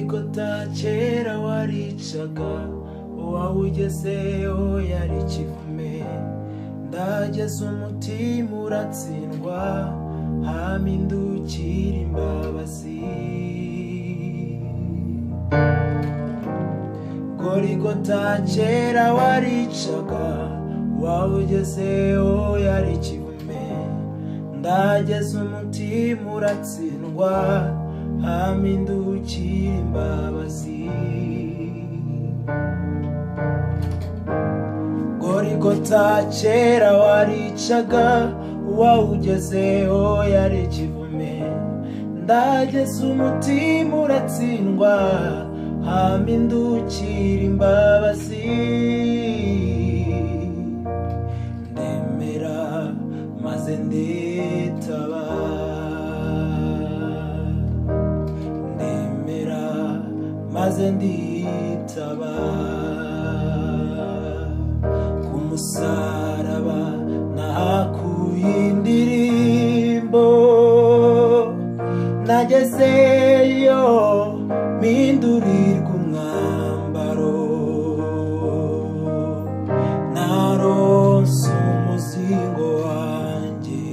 gorigota kera waricaga uwawugezeho yari kivume ndageze umutima uratsindwa hamindukira imbabazi gorigota kera waricaga uwawugezeho yari kivume ndageze umutima uratsindwa hamindukira imbabazi gorigota kera waricaga uwawugezeho yari kivume ndageze umutima uratsindwa hamindukira imbabazi ndemera maze nditaba maze nditaba ku musaraba nahakuye indirimbo nagezeyo mpindurirwa umwambaro naronse umuzingo wanjye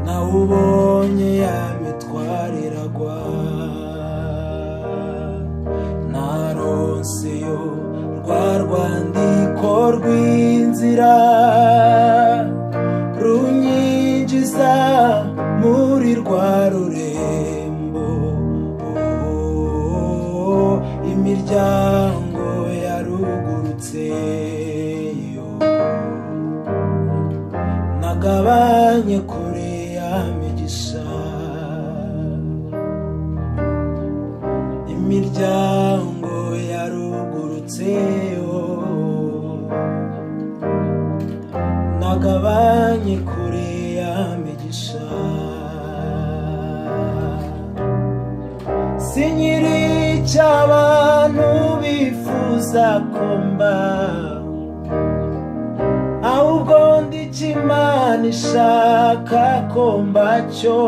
nawubonye yamitwariragwa naronseyo rwa rwandiko rw'inzira runyinjiza muri rwa rurembo imiryango yarugurutseyo nagabanye kure y'amigisha imiryango yarugurutseyo nagabanye kure y'amigisha sinyiri cy'abantu bifuza komba ahubwo ndi cy'Imana ishaka komba cyo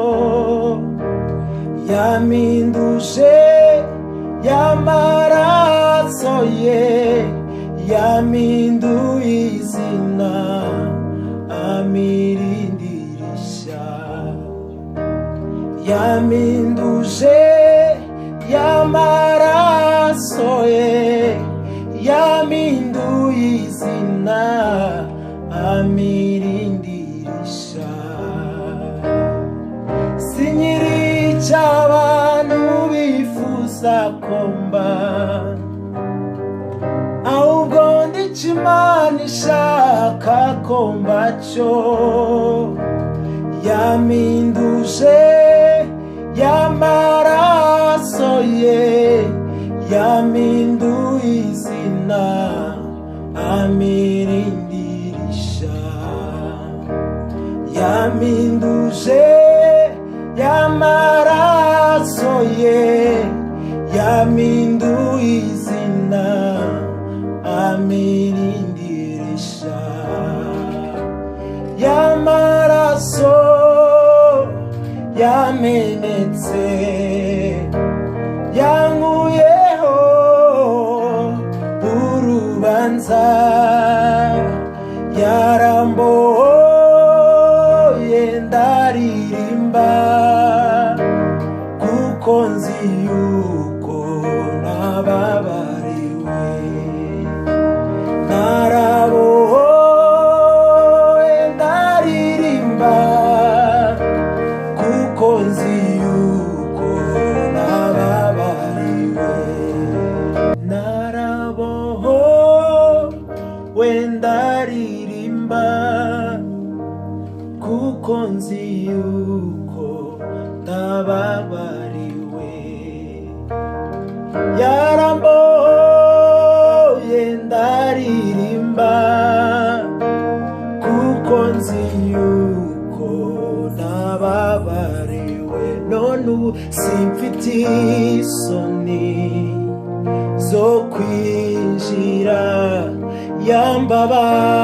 yaminduje y'amaraso ye yaminduye izina amirindirisha yaminduje y'amaraso ye yaminduye izina amirindirisha sinyiri cy'abantu bifuza komba ahubwo ndi cy'Imana ishaka komba cyo yaminduje y'amaraso ye yaminduye izina amirindirisha yaminduje y'amaraso ye yaminduye izina amirindirisha y'amaraso yamenetse yankuyeho urubanza yaramboye ndaririmba kuko nzi yuko nababariwe narabohoye ndaririmba kuko nzi yuko nababariwe narabohoye ndaririmba kuko nzi yuko nababariwe yarambohoye ndaririmba kuko nzi yuko nababariwe none ubu simfite isoni zo kwinjira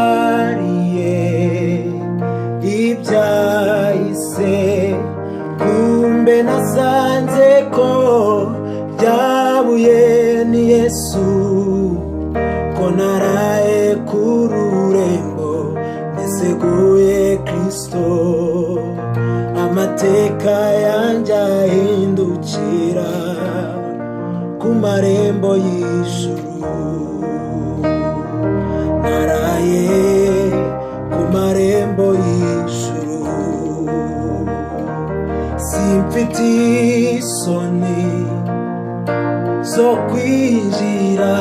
yambabariye ibyahise kumbe nasanze Yesu ko naraye kururembo neseguye kristo amateka yanjye ahindukira ku marembo y'ijuru naraye ku marembo y'ijuru simfite isoni zo kwinjira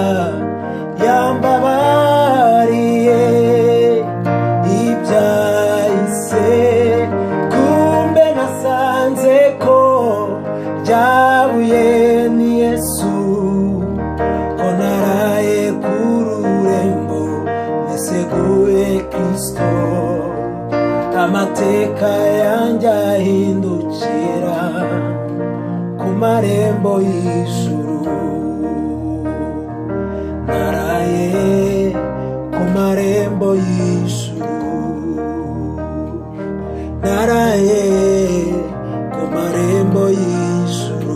yambabariye ibyahise kumbe nasanze ko ryabuye ni Yesu ko naraye kururembo neseguye kristo amateka yanjye ahindukira ku marembo y'ijuru naraye ku marembo y'ijuru naraye ku marembo y'ijuru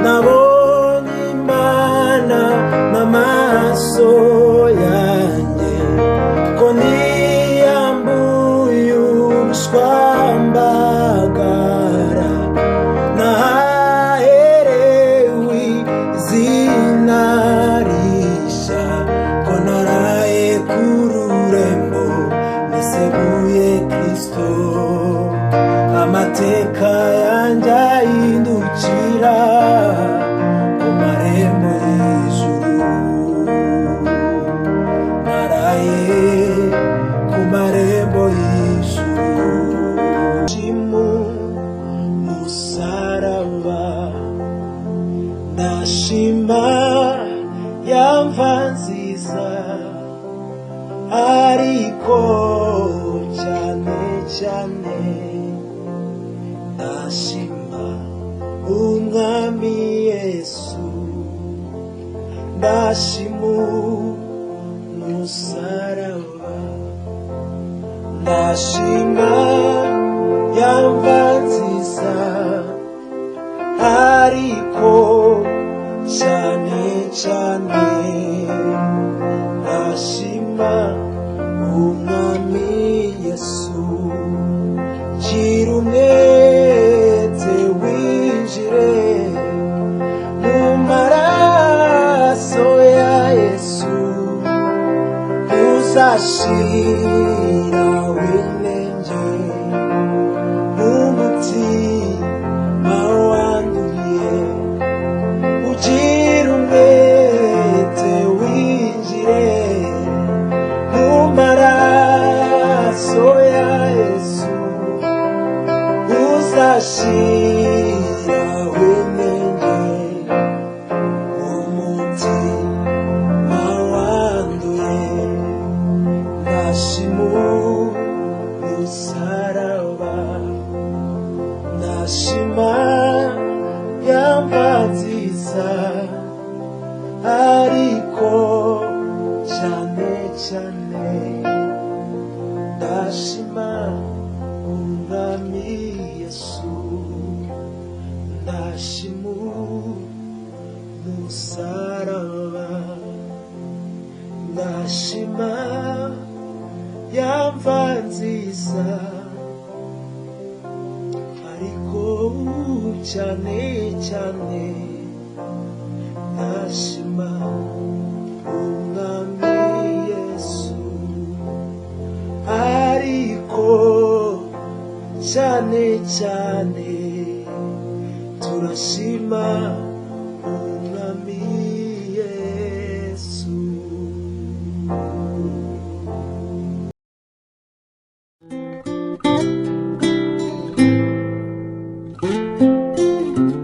nabonye Imana n'amaso yanjye ko niyambuye ubushwambagara naherewe izina rishya ko naraye kururembo neseguye kristo amateka yanjye ahindukira ku marembo y'ijuru naraye ku marembo y'ijuru shimu musaraba ndashima yamva nziza ariko cyane cyane ndashima umwami Yesu ndashima umusaraba ndashima yamva nziza ariko cyane cyane ndashima umwami Yesu gira umwete winjire mu maraso ya Yesu uzashira winenge umutima wanduye ugira umwete winjire mu maraso ya Yesu uzashira winenge umutima wanduye ndashima umusaraba ndashima yamva nziza ariko cyane cyane ndashima umwami Yesu ndashima umusaraba ndashima yamva nziza ariko cyane cyane ndashima umwami Yesu ariko cyane cyane